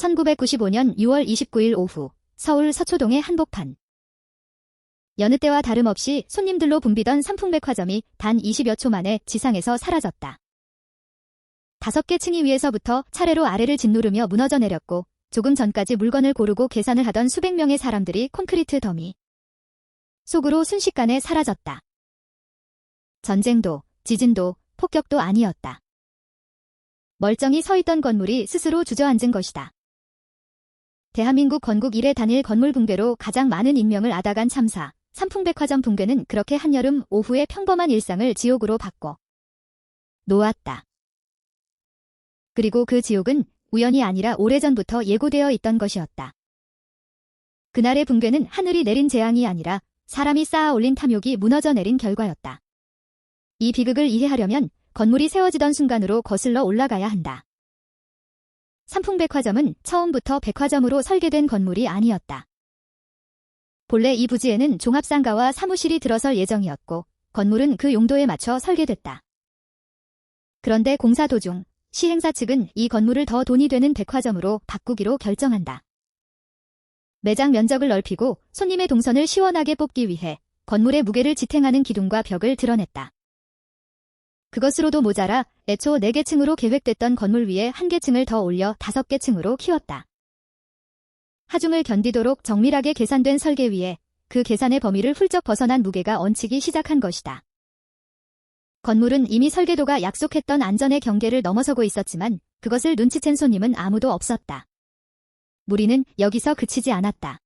1995년 6월 29일 오후 서울 서초동의 한복판. 여느 때와 다름없이 손님들로 붐비던 삼풍백화점이 단 20여 초 만에 지상에서 사라졌다. 5개 층이 위에서부터 차례로 아래를 짓누르며 무너져 내렸고 조금 전까지 물건을 고르고 계산을 하던 수백 명의 사람들이 콘크리트 더미 속으로 순식간에 사라졌다. 전쟁도, 지진도, 폭격도 아니었다. 멀쩡히 서 있던 건물이 스스로 주저앉은 것이다. 대한민국 건국 이래 단일 건물 붕괴로 가장 많은 인명을 앗아간 참사, 삼풍백화점 붕괴는 그렇게 한여름 오후의 평범한 일상을 지옥으로 바꿔 놓았다. 그리고 그 지옥은 우연이 아니라 오래전부터 예고되어 있던 것이었다. 그날의 붕괴는 하늘이 내린 재앙이 아니라 사람이 쌓아 올린 탐욕이 무너져 내린 결과였다. 이 비극을 이해하려면 건물이 세워지던 순간으로 거슬러 올라가야 한다. 삼풍백화점은 처음부터 백화점으로 설계된 건물이 아니었다. 본래 이 부지에는 종합상가와 사무실이 들어설 예정이었고 건물은 그 용도에 맞춰 설계됐다. 그런데 공사 도중 시행사 측은 이 건물을 더 돈이 되는 백화점으로 바꾸기로 결정한다. 매장 면적을 넓히고 손님의 동선을 시원하게 뽑기 위해 건물의 무게를 지탱하는 기둥과 벽을 드러냈다. 그것으로도 모자라 애초 4개 층으로 계획됐던 건물 위에 1개 층을 더 올려 5개 층으로 키웠다. 하중을 견디도록 정밀하게 계산된 설계 위에 그 계산의 범위를 훌쩍 벗어난 무게가 얹히기 시작한 것이다. 건물은 이미 설계도가 약속했던 안전의 경계를 넘어서고 있었지만 그것을 눈치챈 손님은 아무도 없었다. 무리는 여기서 그치지 않았다.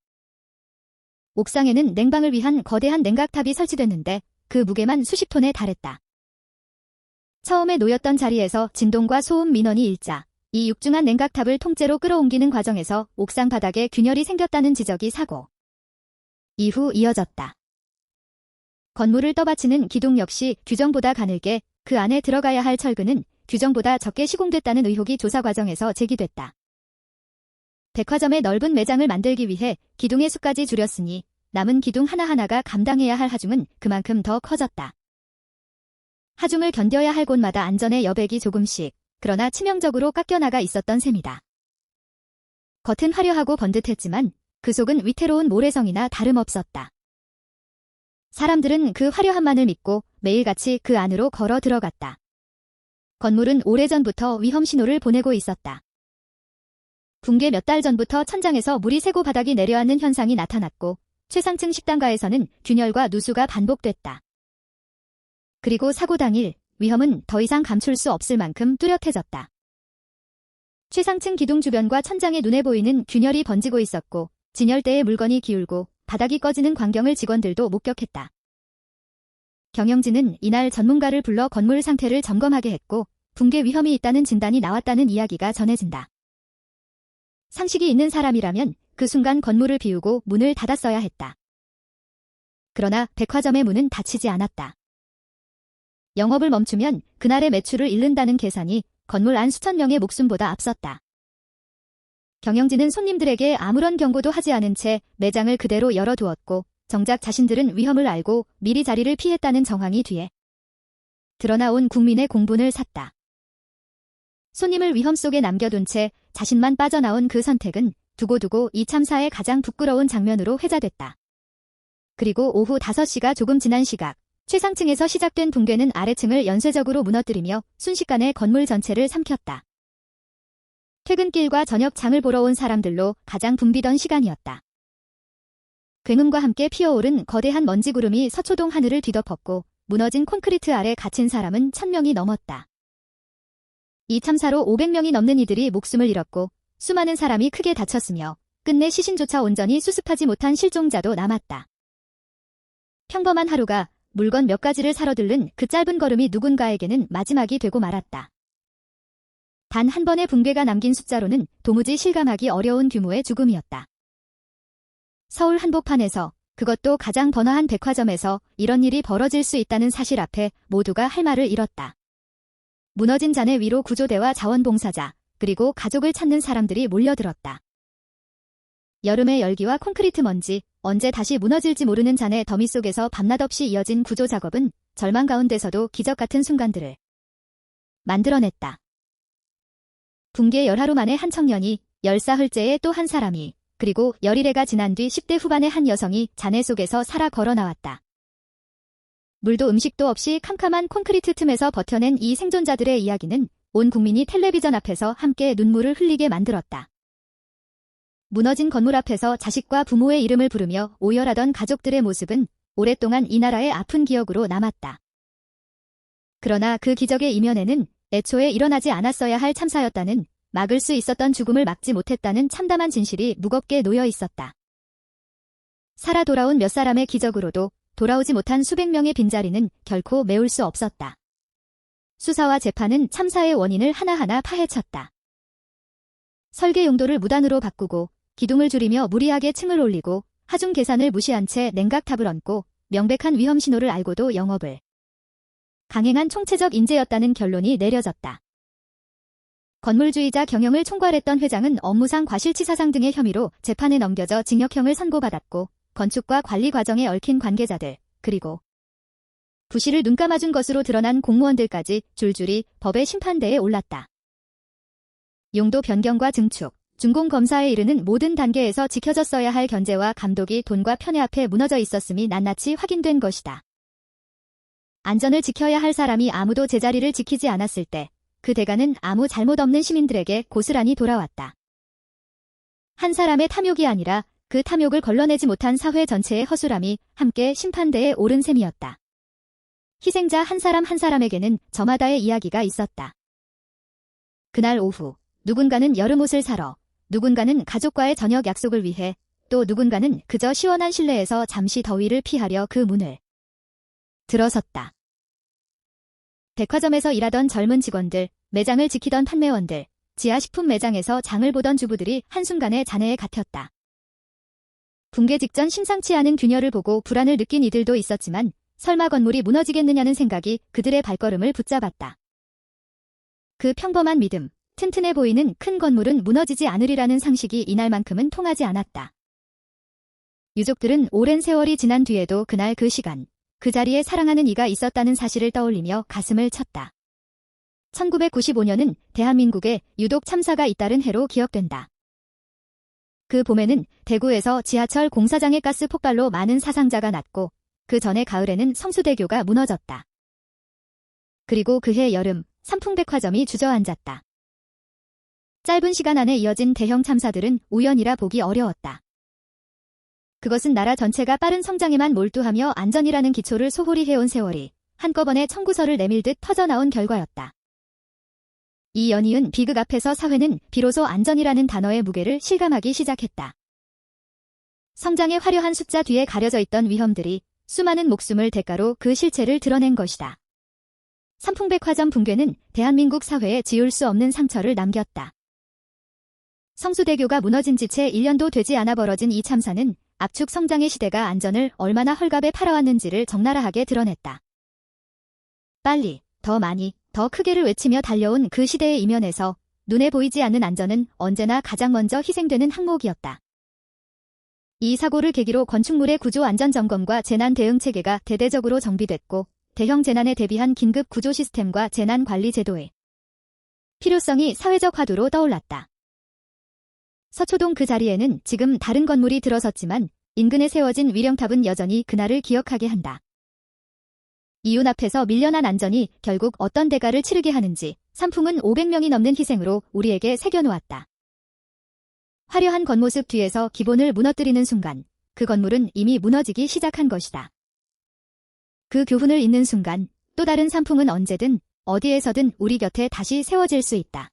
옥상에는 냉방을 위한 거대한 냉각탑이 설치됐는데 그 무게만 수십 톤에 달했다. 처음에 놓였던 자리에서 진동과 소음 민원이 일자 이 육중한 냉각탑을 통째로 끌어옮기는 과정에서 옥상 바닥에 균열이 생겼다는 지적이 사고 이후 이어졌다. 건물을 떠받치는 기둥 역시 규정보다 가늘게 그 안에 들어가야 할 철근은 규정보다 적게 시공됐다는 의혹이 조사 과정에서 제기됐다. 백화점의 넓은 매장을 만들기 위해 기둥의 수까지 줄였으니 남은 기둥 하나하나가 감당해야 할 하중은 그만큼 더 커졌다. 하중을 견뎌야 할 곳마다 안전의 여백이 조금씩 그러나 치명적으로 깎여나가 있었던 셈이다. 겉은 화려하고 번듯했지만 그 속은 위태로운 모래성이나 다름없었다. 사람들은 그 화려함만을 믿고 매일같이 그 안으로 걸어 들어갔다. 건물은 오래전부터 위험 신호를 보내고 있었다. 붕괴 몇 달 전부터 천장에서 물이 새고 바닥이 내려앉는 현상이 나타났고 최상층 식당가에서는 균열과 누수가 반복됐다. 그리고 사고 당일 위험은 더 이상 감출 수 없을 만큼 뚜렷해졌다. 최상층 기둥 주변과 천장에 눈에 보이는 균열이 번지고 있었고 진열대에 물건이 기울고 바닥이 꺼지는 광경을 직원들도 목격했다. 경영진은 이날 전문가를 불러 건물 상태를 점검하게 했고 붕괴 위험이 있다는 진단이 나왔다는 이야기가 전해진다. 상식이 있는 사람이라면 그 순간 건물을 비우고 문을 닫았어야 했다. 그러나 백화점의 문은 닫히지 않았다. 영업을 멈추면 그날의 매출을 잃는다는 계산이 건물 안 수천 명의 목숨보다 앞섰다. 경영진은 손님들에게 아무런 경고도 하지 않은 채 매장을 그대로 열어두었고 정작 자신들은 위험을 알고 미리 자리를 피했다는 정황이 뒤에 드러나온 국민의 공분을 샀다. 손님을 위험 속에 남겨둔 채 자신만 빠져나온 그 선택은 두고두고 이 참사의 가장 부끄러운 장면으로 회자됐다. 그리고 오후 5시가 조금 지난 시각 최상층에서 시작된 붕괴는 아래층을 연쇄적으로 무너뜨리며 순식간에 건물 전체를 삼켰다. 퇴근길과 저녁 장을 보러 온 사람들로 가장 붐비던 시간이었다. 굉음과 함께 피어오른 거대한 먼지구름이 서초동 하늘을 뒤덮었고 무너진 콘크리트 아래 갇힌 사람은 1000명이 넘었다. 이 참사로 500명이 넘는 이들이 목숨을 잃었고 수많은 사람이 크게 다쳤으며 끝내 시신조차 온전히 수습하지 못한 실종자도 남았다. 평범한 하루가 물건 몇 가지를 사러 들른 그 짧은 걸음이 누군가에게는 마지막이 되고 말았다. 단 한 번의 붕괴가 남긴 숫자로는 도무지 실감하기 어려운 규모의 죽음이었다. 서울 한복판에서 그것도 가장 번화한 백화점에서 이런 일이 벌어질 수 있다는 사실 앞에 모두가 할 말을 잃었다. 무너진 잔해 위로 구조대와 자원봉사자 그리고 가족을 찾는 사람들이 몰려들었다. 여름의 열기와 콘크리트 먼지, 언제 다시 무너질지 모르는 잔해 더미 속에서 밤낮 없이 이어진 구조 작업은 절망 가운데서도 기적 같은 순간들을 만들어냈다. 붕괴 열하루 만에 한 청년이 14흘째의 또 한 사람이, 그리고 11회가 지난 뒤 10대 후반의 한 여성이 잔해 속에서 살아 걸어 나왔다. 물도 음식도 없이 캄캄한 콘크리트 틈에서 버텨낸 이 생존자들의 이야기는 온 국민이 텔레비전 앞에서 함께 눈물을 흘리게 만들었다. 무너진 건물 앞에서 자식과 부모의 이름을 부르며 오열하던 가족들의 모습은 오랫동안 이 나라의 아픈 기억으로 남았다. 그러나 그 기적의 이면에는 애초에 일어나지 않았어야 할 참사였다는, 막을 수 있었던 죽음을 막지 못했다는 참담한 진실이 무겁게 놓여 있었다. 살아 돌아온 몇 사람의 기적으로도 돌아오지 못한 수백 명의 빈자리는 결코 메울 수 없었다. 수사와 재판은 참사의 원인을 하나하나 파헤쳤다. 설계 용도를 무단으로 바꾸고 기둥을 줄이며 무리하게 층을 올리고 하중 계산을 무시한 채 냉각탑을 얹고 명백한 위험 신호를 알고도 영업을 강행한 총체적 인재였다는 결론이 내려졌다. 건물주의자 경영을 총괄했던 회장은 업무상 과실치사상 등의 혐의로 재판에 넘겨져 징역형을 선고받았고, 건축과 관리 과정에 얽힌 관계자들, 그리고 부실을 눈감아준 것으로 드러난 공무원들까지 줄줄이 법의 심판대에 올랐다. 용도 변경과 증축, 준공검사에 이르는 모든 단계에서 지켜졌어야 할 견제와 감독이 돈과 편의 앞에 무너져 있었음이 낱낱이 확인된 것이다. 안전을 지켜야 할 사람이 아무도 제자리를 지키지 않았을 때 그 대가는 아무 잘못 없는 시민들에게 고스란히 돌아왔다. 한 사람의 탐욕이 아니라 그 탐욕을 걸러내지 못한 사회 전체의 허술함이 함께 심판대에 오른 셈이었다. 희생자 한 사람 한 사람에게는 저마다의 이야기가 있었다. 그날 오후, 누군가는 여름옷을 사러, 누군가는 가족과의 저녁 약속을 위해, 또 누군가는 그저 시원한 실내에서 잠시 더위를 피하려 그 문을 들어섰다. 백화점에서 일하던 젊은 직원들, 매장을 지키던 판매원들, 지하식품 매장에서 장을 보던 주부들이 한순간에 잔해에 갇혔다. 붕괴 직전 심상치 않은 균열을 보고 불안을 느낀 이들도 있었지만 설마 건물이 무너지겠느냐는 생각이 그들의 발걸음을 붙잡았다. 그 평범한 믿음, 튼튼해 보이는 큰 건물은 무너지지 않으리라는 상식이 이날만큼은 통하지 않았다. 유족들은 오랜 세월이 지난 뒤에도 그날 그 시간, 그 자리에 사랑하는 이가 있었다는 사실을 떠올리며 가슴을 쳤다. 1995년은 대한민국에 유독 참사가 잇따른 해로 기억된다. 그 봄에는 대구에서 지하철 공사장의 가스 폭발로 많은 사상자가 났고, 그 전해 가을에는 성수대교가 무너졌다. 그리고 그해 여름, 삼풍백화점이 주저앉았다. 짧은 시간 안에 이어진 대형 참사들은 우연이라 보기 어려웠다. 그것은 나라 전체가 빠른 성장에만 몰두하며 안전이라는 기초를 소홀히 해온 세월이 한꺼번에 청구서를 내밀듯 터져나온 결과였다. 이 연이은 비극 앞에서 사회는 비로소 안전이라는 단어의 무게를 실감하기 시작했다. 성장의 화려한 숫자 뒤에 가려져 있던 위험들이 수많은 목숨을 대가로 그 실체를 드러낸 것이다. 삼풍백화점 붕괴는 대한민국 사회에 지울 수 없는 상처를 남겼다. 성수대교가 무너진 지 채 1년도 되지 않아 벌어진 이 참사는 압축 성장의 시대가 안전을 얼마나 헐갑에 팔아왔는지를 적나라하게 드러냈다. 빨리, 더 많이, 더 크게를 외치며 달려온 그 시대의 이면에서 눈에 보이지 않는 안전은 언제나 가장 먼저 희생되는 항목이었다. 이 사고를 계기로 건축물의 구조 안전 점검과 재난 대응 체계가 대대적으로 정비됐고, 대형 재난에 대비한 긴급 구조 시스템과 재난 관리 제도의 필요성이 사회적 화두로 떠올랐다. 서초동 그 자리에는 지금 다른 건물이 들어섰지만 인근에 세워진 위령탑은 여전히 그날을 기억하게 한다. 이윤 앞에서 밀려난 안전이 결국 어떤 대가를 치르게 하는지 삼풍은 500명이 넘는 희생으로 우리에게 새겨놓았다. 화려한 겉모습 뒤에서 기본을 무너뜨리는 순간 그 건물은 이미 무너지기 시작한 것이다. 그 교훈을 잇는 순간 또 다른 삼풍은 언제든 어디에서든 우리 곁에 다시 세워질 수 있다.